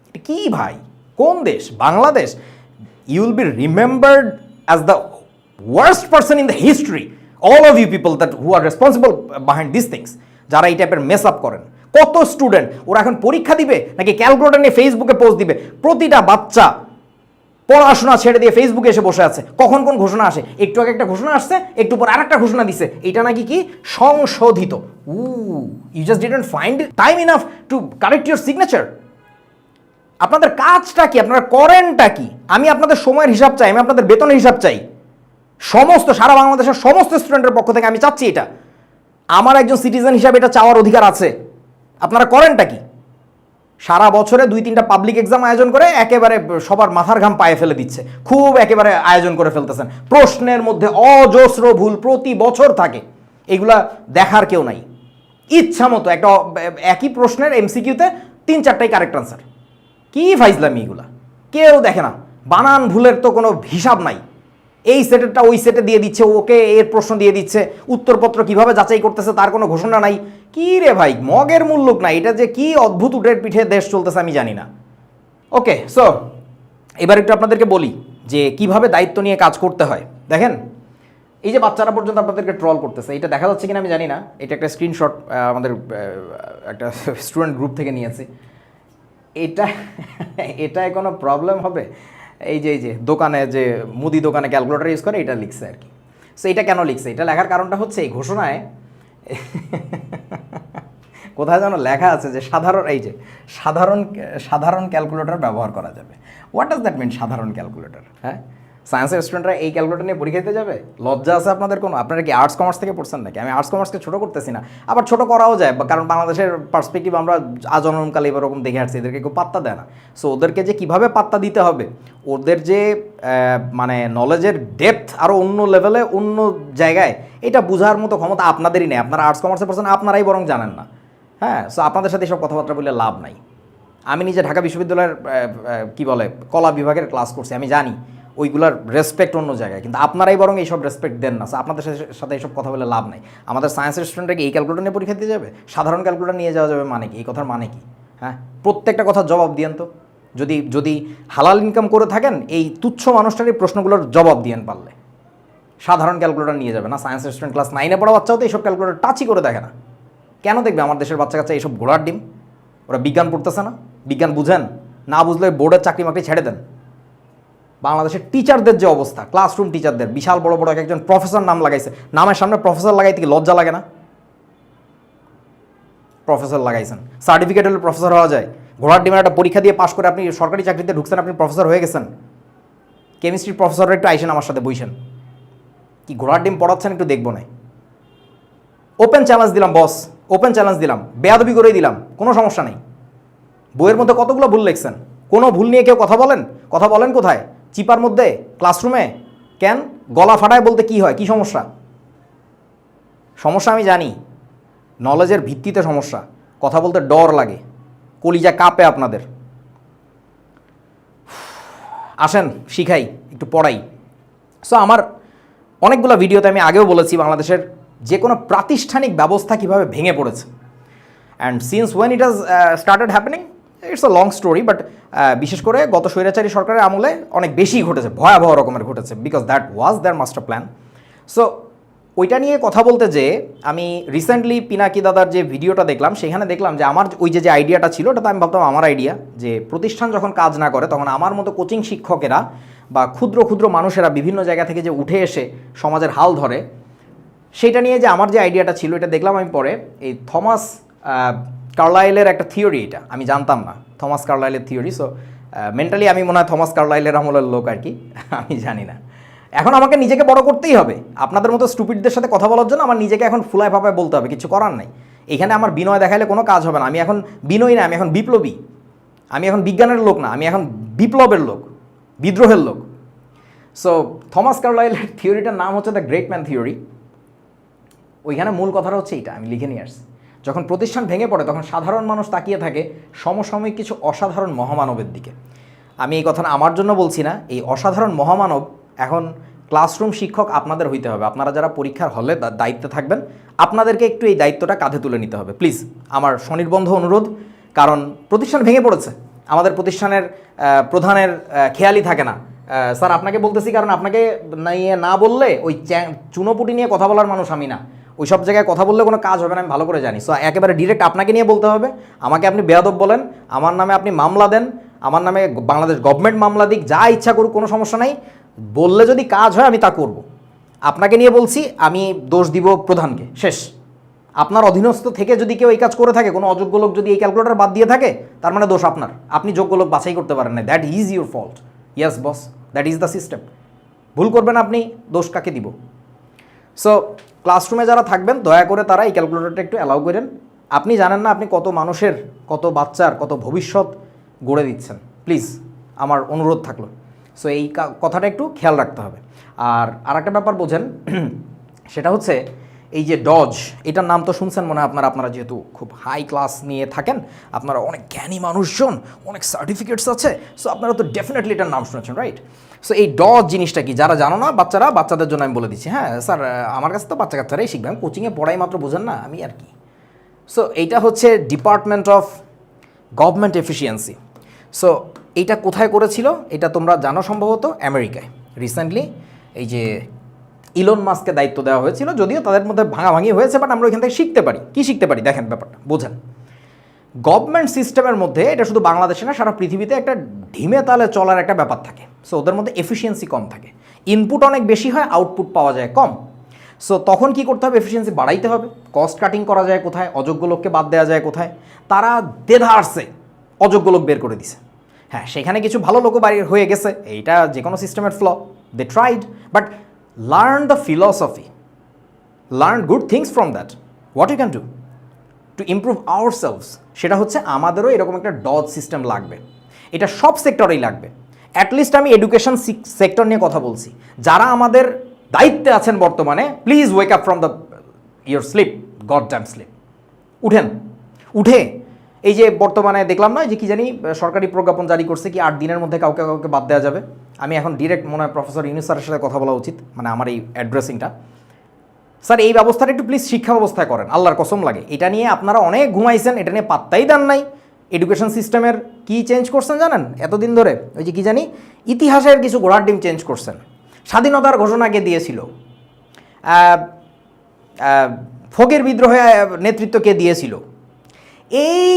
এটা কি ভাই, কোন দেশ? Bangladesh? You will be remembered as the worst person in the history, all of you people that who are responsible behind this things, যারা এই টাইপের mace up করেন। কত স্টুডেন্ট ওরা এখন পরীক্ষা দিবে নাকি ক্যালকুলেটর নিয়ে ফেসবুকে পোস্ট দিবে? প্রতিটা বাচ্চা পড়াশোনা ছেড়ে দিয়ে ফেসবুকে এসে বসে আছে। কখন কোন ঘোষণা আসে? একটু আগে একটা ঘোষণা আসছে, একটু পর আরেকটা ঘোষণা দিছে। এটা নাকি কি সংশোধিত। You just didn't find time enough to correct your signature. আপনাদের কাজটা কি? আপনারা করেনটা কি? আমি আপনাদের সময়ের হিসাব চাই, আমি আপনাদের বেতনের হিসাব চাই। সারা বাংলাদেশের সমস্ত স্টুডেন্টের পক্ষ থেকে আমি চাচ্ছি এটা। আমার একজন সিটিজেন হিসাবে এটা চাওয়ার অধিকার আছে। আপনারা করেনটা কি? সারা বছরে 2-3টা পাবলিক এক্সাম আয়োজন করে একেবারে সবার মাথার ঘাম পায়ে ফেলে দিচ্ছে, খুব একেবারে আয়োজন করে ফেলতেছেন। প্রশ্নের মধ্যে অজস্র ভুল প্রতি বছর থাকে, এগুলা দেখার কেউ নাই। ইচ্ছা মতো একটা একই প্রশ্নের এমসিকিউতে 3-4টাই কারেক্ট আনসার। কি ফাইজলামি এগুলা, কেউ দেখে না। বানান ভুলের তো কোনো হিসাব নাই। এই সেটেরটা ওই সেটে দিয়ে দিচ্ছে, ওকে এর প্রশ্ন দিয়ে দিচ্ছে, উত্তরপত্র কিভাবে যাচাই করতেছে তার কোনো ঘোষণা নাই। কি রে ভাই, মগের মুল্লুক না, এটা যে কি অদ্ভুত উটের পিঠে দেশ চলতেছে আমি জানি না। ওকে, সো এবার একটু আপনাদেরকে বলি যে কিভাবে দায়িত্ব নিয়ে কাজ করতে হয়। দেখেন, এই যে বাচ্চারা পর্যন্ত আপনাদেরকে ট্রল করতেছে, এটা দেখা যাচ্ছে কিনা আমি জানি না, এটা একটা স্ক্রিনশট আমাদের একটা স্টুডেন্ট গ্রুপ থেকে নিয়েছি। এটায় কোনো প্রবলেম হবে? এই যে দোকানে, যে মুদি দোকানে ক্যালকুলেটর ইউজ করে, এটা লিখছে আর কি। সো এটা কেন লিখছে? এটা লেখার কারণটা হচ্ছে এই ঘোষণায় কোথায় যেন লেখা আছে যে সাধারণ ক্যালকুলেটর ব্যবহার করা যাবে। হোয়াট ডাজ দ্যাট মিন সাধারণ ক্যালকুলেটর? হ্যাঁ, সায়েন্সের স্টুডেন্টরা এই ক্যালকুলেটর নিয়ে পরীক্ষা দিতে যাবে? লজ্জা আছে আপনাদের কোনো? আপনারা কি আর্টস কমার্স থেকে পড়ছেন নাকি? আমি আর্টস কমার্সকে ছোটো করতেছি না, আবার ছোটো করাও যায়, কারণ বাংলাদেশের পার্সপেক্টিভ আমরা আজন্মকালে এরকম দেখে আসছি, এদেরকে কেউ পাত্তা দেয় না। সো ওদেরকে যে কীভাবে পাত্তা দিতে হবে, ওদের যে মানে নলেজের ডেপথ আরও অন্য লেভেলে, অন্য জায়গায়, এটা বোঝার মতো ক্ষমতা আপনাদেরই নেই। আপনারা আর্টস কমার্সে পড়ছেন, আপনারাই বরং জানেন না। হ্যাঁ, সো আপনাদের সাথে এসব কথাবার্তা বললে লাভ নাই। আমি নিজে ঢাকা বিশ্ববিদ্যালয়ের কি বলে কলা বিভাগের ক্লাস করছি, আমি জানি ওইগুলার রেসপেক্ট অন্য জায়গায়, কিন্তু আপনারাই বরং এইসব রেসপেক্ট দেন না। আপনাদের সাথে এইসব কথা বলে লাভ নাই। আমাদের সায়েন্সের স্টুডেন্টরা কি এই ক্যালকুলেটর নিয়ে পরীক্ষা দিতে যাবে? সাধারণ ক্যালকুলেটর নিয়ে যাওয়া যাবে মানে কি? এই কথার মানে কি? হ্যাঁ, প্রত্যেকটা কথার জবাব দিয়েন তো। যদি হালাল ইনকাম করে থাকেন, এই তুচ্ছ মানুষটারই প্রশ্নগুলোর জবাব দিয়েন পারলে। সাধারণ ক্যালকুলেটর নিয়ে যাবে না। সায়েন্সের স্টুডেন্ট ক্লাস 9-এ পড়া বাচ্চাও তো এইসব ক্যালকুলেটর টাচই করে দেখে না। কেন দেখবে আমার দেশের বাচ্চা কাচ্চা এইসব ঘোড়ার ডিম? ওরা বিজ্ঞান পড়তেছে না? বিজ্ঞান বুঝেন না? বুঝলে বোর্ডের চাকরি মাকরি ছেড়ে দেন। বাংলাদেশের টিচারদের যে অবস্থা, ক্লাসরুম টিচারদের, বিশাল বড় বড় একজন প্রফেসর নাম লাগাইছে, নামের সামনে প্রফেসর লাগাইতে কি লজ্জা লাগে না? প্রফেসর লাগাইছেন, সার্টিফিকেট হলে প্রফেসর হওয়া যায়? ঘোড়ার ডিমের একটা পরীক্ষা দিয়ে পাশ করে আপনি সরকারি চাকরিতে ঢুকছেন, আপনি প্রফেসর হয়ে গেছেন। কেমিস্ট্রির প্রফেসররা একটু আইসেন আমার সাথে বইসেন, কি ঘোড়ার ডিম পড়াচ্ছেন একটু দেখবো না। ওপেন চ্যালেঞ্জ দিলাম বস, ওপেন চ্যালেঞ্জ দিলাম, বেয়াদবি করেই দিলাম, কোনো সমস্যা নেই। বইয়ের মধ্যে কতগুলো ভুল লিখছেন, কোনো ভুল নিয়ে কেউ কথা বলেন? কথা বলেন কোথায়? চিপার মধ্যে, ক্লাসরুমে? কেন গলা ফাটায় বলতে কি হয়? কি সমস্যা? সমস্যা আমি জানি, নলেজের ভিত্তিতে সমস্যা। কথা বলতে ডর লাগে, কলিজা কাঁপে আপনাদের। আসেন শিখাই, একটু পড়াই। সো আমার অনেকগুলো ভিডিওতে আমি আগেও বলেছি বাংলাদেশের যে কোনো প্রাতিষ্ঠানিক ব্যবস্থা কীভাবে ভেঙে পড়েছে। And since when it has started happening, it's a long story, but বিশেষ করে গত স্বৈরাচারী সরকারের আমলে অনেক বেশি ঘটেছে, ভয়াবহ রকমের ঘটেছে, because that was their master plan. So ওইটা নিয়ে কথা বলতে যে আমি রিসেন্টলি পিনাকি দাদার যে ভিডিওটা দেখলাম, সেখানে দেখলাম যে আমার ওই যে আইডিয়াটা ছিল, ওটা তো আমি ভাবতাম আমার আইডিয়া, যে প্রতিষ্ঠান যখন কাজ না করে তখন আমার মতো কোচিং শিক্ষকেরা বা ক্ষুদ্র ক্ষুদ্র মানুষেরা বিভিন্ন জায়গা থেকে যে উঠে এসে সমাজের হাল ধরে, সেটা নিয়ে যে আমার যে আইডিয়াটা ছিল, এটা দেখলাম আমি পরে এই থমাস কার্লাইলের একটা থিওরি, এটা আমি জানতাম না, থমাস কার্লাইলের থিওরি। সো মেন্টালি আমি মনে হয় থমাস কার্লাইলের আমলের লোক আর কি, আমি জানি না। এখন আমাকে নিজেকে বড় করতেই হবে। আপনাদের মতো স্টুপিডদের সাথে কথা বলার জন্য আমার নিজেকে এখন ফুলায় ফাপায় বলতে হবে, কিছু করার নাই। এখানে আমার বিনয় দেখাইলে কোনো কাজ হবে না। আমি এখন বিনয়ী না, আমি এখন বিপ্লবী। আমি এখন বিজ্ঞানের লোক না, আমি এখন বিপ্লবের লোক, বিদ্রোহের লোক। সো থমাস কার্লাইলের থিওরিটার নাম হচ্ছে দ্য গ্রেট ম্যান থিওরি। ওইখানে মূল কথাটা হচ্ছে এইটা, আমি লিখে নিয়ে আসছি। যখন প্রতিষ্ঠান ভেঙে পড়ে তখন সাধারণ মানুষ তাকিয়ে থাকে সমসাময়িক কিছু অসাধারণ মহামানবের দিকে। আমি এই কথাটা আমার জন্য বলছি না, এই অসাধারণ মহামানব এখন ক্লাসরুম শিক্ষক আপনাদের হইতে হবে। আপনারা যারা পরীক্ষার হলে দায়িত্বে থাকবেন, আপনাদেরকে একটু এই দায়িত্বটা কাঁধে তুলে নিতে হবে প্লিজ, আমার স্বনির্বন্ধ অনুরোধ। কারণ প্রতিষ্ঠান ভেঙে পড়েছে, আমাদের প্রতিষ্ঠানের প্রধানের খেয়ালই থাকে না। স্যার আপনাকে বলতেছি, কারণ আপনাকে নিয়ে না বললে ওই চুনোপুটি নিয়ে কথা বলার মানুষ আমি না। ওই সব জায়গায় কথা বললে কোনো কাজ হবে না, আমি ভালো করে জানি। সো একেবারে ডিরেক্ট আপনাকে নিয়ে বলতে হবে। আমাকে আপনি বেয়াদব বলেন, আমার নামে আপনি মামলা দেন, আমার নামে বাংলাদেশ গভর্নমেন্ট মামলা দিক, যা ইচ্ছা করুক, কোনো সমস্যা নাই। বললে যদি কাজ হয় আমি তা করব। আপনাকে নিয়ে বলছি, আমি দোষ দিব প্রধানকে, শেষ। আপনার অধীনস্থ থেকে যদি কেউ এই কাজ করে থাকে, কোনো অযোগ্য লোক যদি এই ক্যালকুলেটর বাদ দিয়ে থাকে, তার মানে দোষ আপনার। আপনি যোগ্য লোক বাছাই করতে পারেন না, that is your fault. Yes boss, that is the system. ভুল করবেন আপনি, দোষ কাকে দিব? সো ক্লাসরুমে যারা থাকবেন, দয়া করে তারা এই ক্যালকুলেটরটা একটু অ্যালাউ করেন। আপনি জানেন না আপনি কত মানুষের, কত বাচ্চার, কত ভবিষ্যৎ গড়ে দিচ্ছেন। প্লিজ আমার অনুরোধ থাকলো। সো এই কথাটা একটু খেয়াল রাখতে হবে। আর একটা ব্যাপার বোঝেন, সেটা হচ্ছে এই যে ডজ, এটার নাম তো শুনছেন মনে হয় আপনারা যেহেতু খুব হাই ক্লাস নিয়ে থাকেন, আপনারা অনেক জ্ঞানী মানুষজন, অনেক সার্টিফিকেটস আছে, সো আপনারা তো ডেফিনেটলি এটার নাম শুনেছেন, রাইট? সো এই ডজ জিনিসটা কি, যারা জানো না বাচ্চারা, বাচ্চাদের জন্য আমি বলে দিচ্ছি। হ্যাঁ স্যার, আমার কাছে তো বাচ্চা কাচ্চারাই শিখবে, আমি কোচিংয়ে পড়াই মাত্র, বোঝেন না আমি আর কি। সো এইটা হচ্ছে department of government efficiency. So এইটা কোথায় করেছিল, এটা তোমরা জানো সম্ভবত আমেরিকায়। রিসেন্টলি এই যে ইলন মাস্ককে দায়িত্ব দেওয়া হয়েছিল, যদিও তাদের মধ্যে ভাঙাভাঙি হয়েছে, বাট আমরা ওইখান থেকে শিখতে পারি। কি শিখতে পারি দেখেন ব্যাপারটা বোঝেন। গভর্নমেন্ট সিস্টেমের মধ্যে, এটা শুধু বাংলাদেশে না সারা পৃথিবীতে, একটা ঢিমে তালে চলার একটা ব্যাপার থাকে। সো ওদের মধ্যে এফিসিয়েন্সি কম থাকে, ইনপুট অনেক বেশি হয়, আউটপুট পাওয়া যায় কম। সো তখন কি করতে হবে, এফিসিয়েন্সি বাড়াইতে হবে। কস্ট কাটিং করা যায় কোথায়, অযোগ্য লোককে বাদ দেওয়া যায় কোথায়, তারা দেধারসে অযোগ্য লোক বের করে দিছে। হ্যাঁ, সেখানে কিছু ভালো লোকও বাড়ি হয়ে গেছে, এইটা যে কোনো সিস্টেমের flaw, they tried, but learn the philosophy, learn good things from that, what you can do to improve ourselves. সেটা হচ্ছে আমাদেরও এরকম একটা ডজ সিস্টেম লাগবে, এটা সব সেক্টরেই লাগবে। অ্যাটলিস্ট আমি এডুকেশন সেক্টর নিয়ে কথা বলছি, যারা আমাদের দায়িত্বে আছেন বর্তমানে, please wake up from the your sleep, god damn sleep. উঠেন, উঠে এই যে বর্তমানে দেখলাম না যে কি জানি সরকারি প্রজ্ঞাপন জারি করছে কি 8 দিনের মধ্যে কাউকে কাউকে বাদ দেওয়া যাবে। আমি এখন ডিরেক্ট মনে হয় প্রফেসর ইউনূস স্যারের সাথে কথা বলা উচিত, মানে আমার এই অ্যাড্রেসিংটা। স্যার এই ব্যবস্থাটা একটু প্লিজ শিক্ষা ব্যবস্থায় করেন, আল্লাহর কসম লাগে। এটা নিয়ে আপনারা অনেক ঘুমাইছেন, এটা নিয়ে পাত্তাই দেন নাই। এডুকেশন সিস্টেমের কি চেঞ্জ করছেন জানেন এতদিন ধরে? ওই যে কি জানি ইতিহাসের কিছু ঘোড়ার ডিম চেঞ্জ করছেন। স্বাধীনতার ঘোষণা কে দিয়েছিল? ফকির বিদ্রোহে নেতৃত্ব কে দিয়েছিল? এই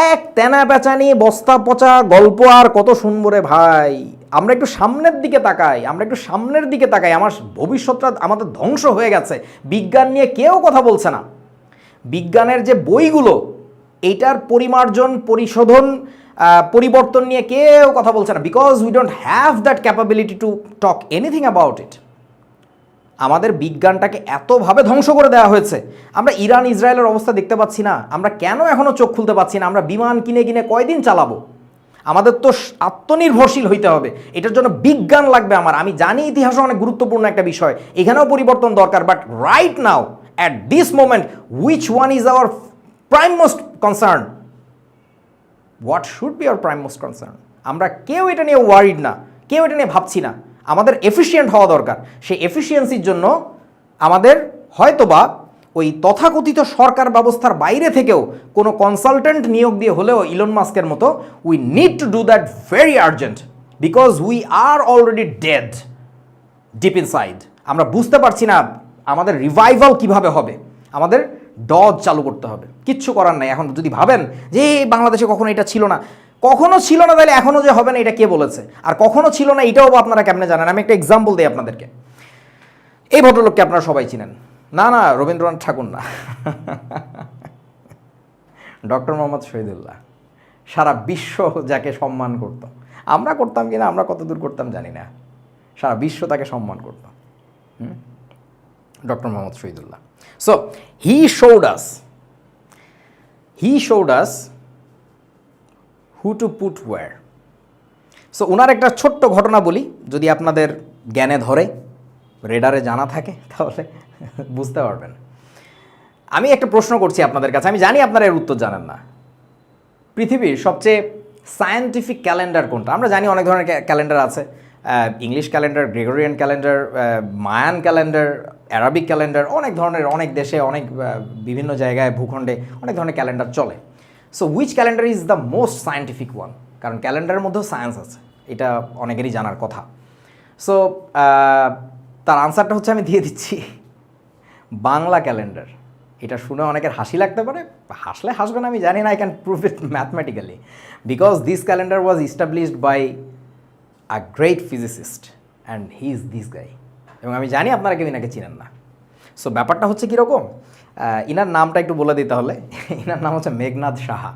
এক তেনা পেঁচানি বস্তা পচা গল্প আর কত শুনবো রে ভাই। আমরা একটু সামনের দিকে তাকাই, আমরা একটু সামনের দিকে তাকাই। আমার ভবিষ্যৎটা আমাদের ধ্বংস হয়ে গেছে, বিজ্ঞান নিয়ে কেউ কথা বলছে না। বিজ্ঞানের যে বইগুলো, এইটার পরিমার্জন, পরিশোধন, পরিবর্তন নিয়ে কেউ কথা বলছে না, because we don't have that capability to talk anything about it. আমাদের বিজ্ঞানটাকে এতভাবে ধ্বংস করে দেওয়া হয়েছে। আমরা ইরান ইসরায়েলের অবস্থা দেখতে পাচ্ছি না, আমরা কেন এখনও চোখ খুলতে পাচ্ছি না? আমরা বিমান কিনে কিনে কয়দিন চালাবো? আমাদের তো আত্মনির্ভরশীল হইতে হবে, এটার জন্য বিজ্ঞান লাগবে আমার। আমি জানি ইতিহাস অনেক গুরুত্বপূর্ণ একটা বিষয়, এখানেও পরিবর্তন দরকার, but right now at this moment which one is our prime most concern? What should be hour prime most concern? আমরা কেউ এটা নিয়ে ওয়ারিড না, কেউ এটা নিয়ে ভাবছি না। আমাদের এফিশিয়েন্ট হওয়া দরকার। সেই এফিসিয়েন্সির জন্য আমাদের হয়তোবা ওই তথাকথিত সরকার ব্যবস্থার বাইরে থেকেও কোনো কনসালটেন্ট নিয়োগ দিয়ে হলেও ইলন মাস্কের মতো we need to do that very urgent, because we are already dead deep inside. আমরা বুঝতে পারছি না আমাদের রিভাইভাল কিভাবে হবে। আমাদের ডজ চালু করতে হবে, কিচ্ছু করার নাই। এখন যদি ভাবেন যে বাংলাদেশে কখনো এটা ছিল না, কখনো ছিল না, তাহলে এখনও যে হবে না এটা কে বলেছে? আর কখনো ছিল না এটাও আপনারা কেমনে জানেন? আমি একটা এক্সাম্পল দিই আপনাদেরকে। এই ভদ্রলোককে আপনারা সবাই চিনেন, না না রবীন্দ্রনাথ ঠাকুর না, ডক্টর মোহাম্মদ শহীদুল্লাহ। সারা বিশ্ব যাকে সম্মান করত, আমরা করতাম কিনা, আমরা কতদূর করতাম জানি না, সারা বিশ্ব তাকে সম্মান করত, doctor Mohammad Shahidullah. So he showed us who to put where. So ওনার একটা ছোট্ট ঘটনা বলি, যদি আপনাদের জ্ঞানে ধরে, রেডারে জানা থাকে, তাহলে বুঝতে পারবেন। আমি একটা প্রশ্ন করছি আপনাদের কাছে, আমি জানি আপনারা এর উত্তর জানেন না। পৃথিবীর সবচেয়ে সায়েন্টিফিক ক্যালেন্ডার কোনটা? আমরা জানি অনেক ধরনের ক্যালেন্ডার আছে, English calendar, Gregorian calendar, Mayan calendar, Arabic calendar, অনেক ধরনের, অনেক দেশে, অনেক বিভিন্ন জায়গায়, ভূখণ্ডে অনেক ধরনের ক্যালেন্ডার চলে। So which calendar is the most scientific one? কারণ ক্যালেন্ডারের মধ্যেও সায়েন্স আছে, এটা অনেকেরই জানার কথা। সো তার আনসারটা হচ্ছে, আমি দিয়ে দিচ্ছি, বাংলা ক্যালেন্ডার। এটা শুনে অনেকের হাসি লাগতে পারে, হাসলে হাসবেন আমি জানি না, I can prove it mathematically, because this calendar was established by a great physicist and he is this guy. এবং আমি জানি আপনারা কেউ ইনাকে চিনেন না। সো ব্যাপারটা হচ্ছে কীরকম, ইনার নামটা একটু বলে দিতে হলে, ইনার নাম হচ্ছে মেঘনাদ সাহা।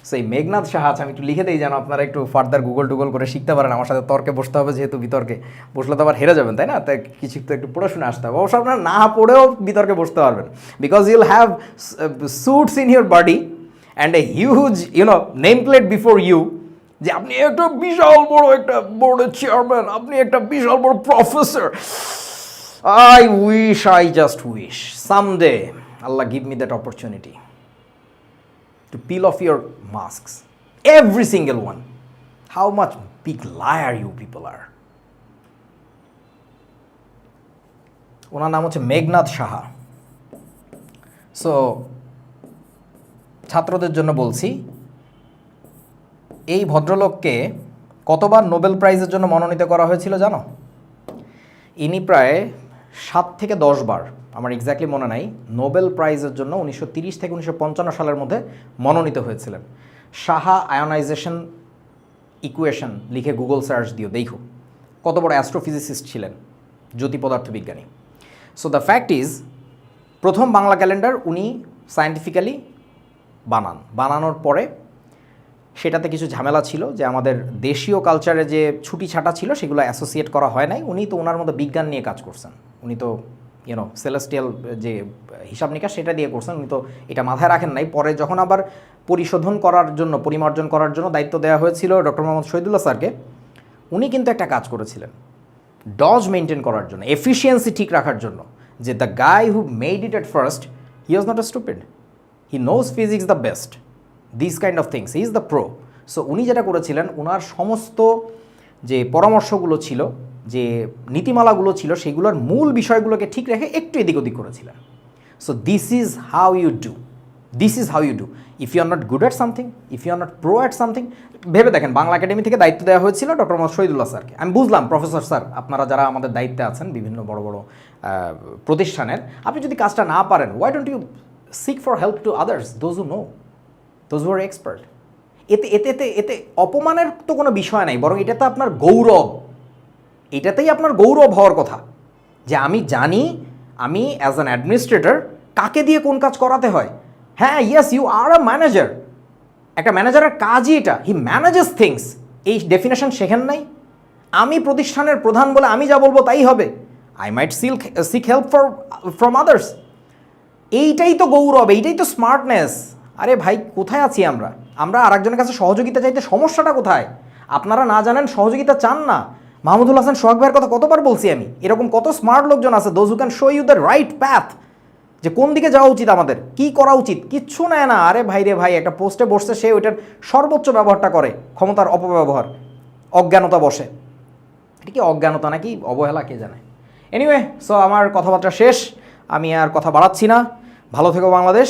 সো এই মেঘনাদ সাহা, আমি একটু লিখে দিই যেন আপনারা একটু ফার্দার গুগল করে শিখতে পারেন। আমার সাথে তর্কে বসতে হবে, যেহেতু বিতর্কে বসলে তো আবার হেরে যাবেন, তাই না? তাই কিছু তো একটু পড়াশোনা আসতে হবে। অবশ্য আপনারা না পড়েও বিতর্কে বসতে পারবেন, because you'll have suits in your body and a huge name plate before you, যে আপনি একটা বিশাল বড় একটা বোর্ডের চেয়ারম্যান, আপনি একটা বিশাল বড় professor. I just wish someday Allah give me that opportunity to peel off your masks, every single one. How much big liar you people are. ওনার নাম হচ্ছে মেঘনাদ সাহা। সো ছাত্রদের জন্য বলছি, এই ভদ্রলোককে কতবার নোবেল প্রাইজের জন্য মনোনীত করা হয়েছিল জানো? ইনি প্রায় 7 থেকে 10 বার, আমার এক্স্যাক্টলি মনে নাই, নোবেল প্রাইজের জন্য 1930 থেকে 1955 সালের মধ্যে মনোনীত হয়েছিলেন। সাহা আয়োনাইজেশন ইকুয়েশন লিখে গুগল সার্চ দিও, দেখো কত বড় অ্যাস্ট্রোফিজিসিস্ট ছিলেন, জ্যোতি পদার্থবিজ্ঞানী। সো দ্য ফ্যাক্ট ইজ, প্রথম বাংলা ক্যালেন্ডার উনি সায়েন্টিফিক্যালি বানানোর পরে সেটাতে কিছু ঝামেলা ছিল, যে আমাদের দেশীয় কালচারে যে ছুটি ছাটা ছিল সেগুলো অ্যাসোসিয়েট করা হয় নাই। উনি তো ওনার মতো বিজ্ঞান নিয়ে কাজ করছেন, উনি তো সেলেস্টিয়াল যে হিসাব নিকাশ সেটা দিয়ে করছেন, উনি তো এটা মাথায় রাখেন নাই। পরে যখন আবার পরিমার্জন করার জন্য দায়িত্ব দেওয়া হয়েছিল ডক্টর মোহাম্মদ শহীদুল্লাহ স্যারকে, উনি কিন্তু একটা কাজ করেছিলেন ডজ মেনটেন করার জন্য, এফিসিয়েন্সি ঠিক রাখার জন্য, যে the guy who made it at first, he was not a stupid, he knows physics the best, this kind of things, he is the pro. So উনি যেটা করেছিলেন, ওনার সমস্ত যে পরামর্শগুলো ছিল, যে নীতিমালাগুলো ছিল, সেগুলোর মূল বিষয়গুলোকে ঠিক রেখে একটু এদিক ওদিক করেছিলেন। So this is how you do, if you are not good at something, if you are not pro at something. ভেবে দেখেন, বাংলা একাডেমি থেকে দায়িত্ব দেওয়া হয়েছিল ডক্টর মোহাম্মদ শহীদুল্লাহ স্যারকে। আমি বুঝলাম প্রফেসর স্যার, আপনারা যারা আমাদের দায়িত্বে আছেন বিভিন্ন বড় বড় প্রতিষ্ঠানের, আপনি যদি কাজটা না পারেন, why don't you seek for help to others, those who know, those who are expert. এতে অপমানের তো কোনো বিষয় নাই, বরং এটা তো আপনার গৌরব, এটাতেই আপনার গৌরব হওয়ার কথা, যে আমি জানি আমি অ্যাজ অ্যান অ্যাডমিনিস্ট্রেটর কাকে দিয়ে কোন কাজ করাতে হয়। হ্যাঁ, yes, you are a manager, একটা ম্যানেজারের কাজই এটা, হি ম্যানেজেস থিংস। এই ডেফিনেশন শেখেন নাই? আমি প্রতিষ্ঠানের প্রধান বলে আমি যা বলবো তাই হবে, I might sick help from others. এইটাই তো গৌরব, এইটাই তো স্মার্টনেস। আরে ভাই, কোথায় আছি আমরা আরেকজনের কাছে সহযোগিতা চাইতে সমস্যাটা কোথায়? আপনারা না জানেন, সহযোগিতা চান না। মাহমুদুল হাসান সোহাগ ভাইয়ের কথা কতবার বলছি আমি, এরকম কত স্মার্ট লোকজন আছে, those who can show you the right path, যে কোন দিকে যাওয়া উচিত, আমাদের কি করা উচিত, কিচ্ছু নেয় না। আরে ভাই রে ভাই, একটা পোস্টে বসছে, সে ওইটার সর্বোচ্চ ব্যবহারটা করে, ক্ষমতার অপব্যবহার, অজ্ঞানতা বসে। এটা কি অজ্ঞানতা নাকি অবহেলা, কে জানে। এনিওয়ে, সো আমার কথাবার্তা শেষ, আমি আর কথা বাড়াচ্ছি না। ভালো থেকো বাংলাদেশ,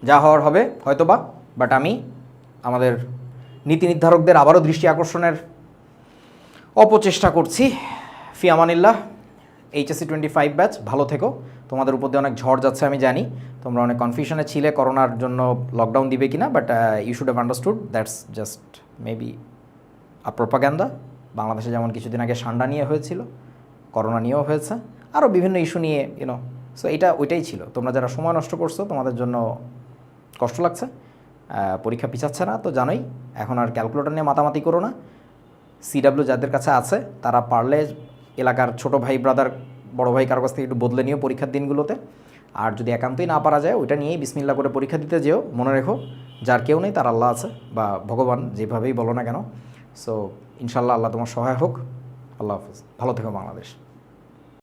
যা হওয়ার হবে হয়তোবা, বাট আমি আমাদের নীতি নির্ধারকদের আবারও দৃষ্টি আকর্ষণের অপচেষ্টা করছি। ফি আমানিল্লাহ। HSC 25 ব্যাচ, ভালো থেকো। তোমাদের উপর দিয়ে অনেক ঝড় যাচ্ছে আমি জানি, তোমরা অনেক কনফিউশনে ছিলে করোনার জন্য লকডাউন দিবে কিনা, but you should have understood that's just maybe a propaganda. বাংলাদেশে যেমন কিছুদিন আগে সান্ডা নিয়ে হয়েছিল, করোনা নিয়েও হয়েছে, আরও বিভিন্ন ইস্যু নিয়ে, সো এটা ওইটাই ছিল। তোমরা যারা সময় নষ্ট করছো, তোমাদের জন্য কষ্ট লাগছে, পরীক্ষা পিছাচ্ছে না তো জানোই। এখন আর ক্যালকুলেটর নিয়ে মাতামাতি করো না। CW যাদের কাছে আছে, তারা পারলে এলাকার ছোট ভাই, ব্রাদার, বড় ভাই কারো কাছ থেকে একটু বদলে নিও পরীক্ষার দিনগুলোতে। আর যদি একান্তই না পারা যায়, ওইটা নিয়েই বিসমিল্লা করে পরীক্ষা দিতে যেও। মনে রেখো, যার কেউ নেই তার আল্লাহ আছে, বা ভগবান, যেভাবেই বলো না কেন। সো ইনশাল্লাহ আল্লাহ তোমার সহায় হোক। আল্লাহ হাফিজ, ভালো থেকো বাংলাদেশ।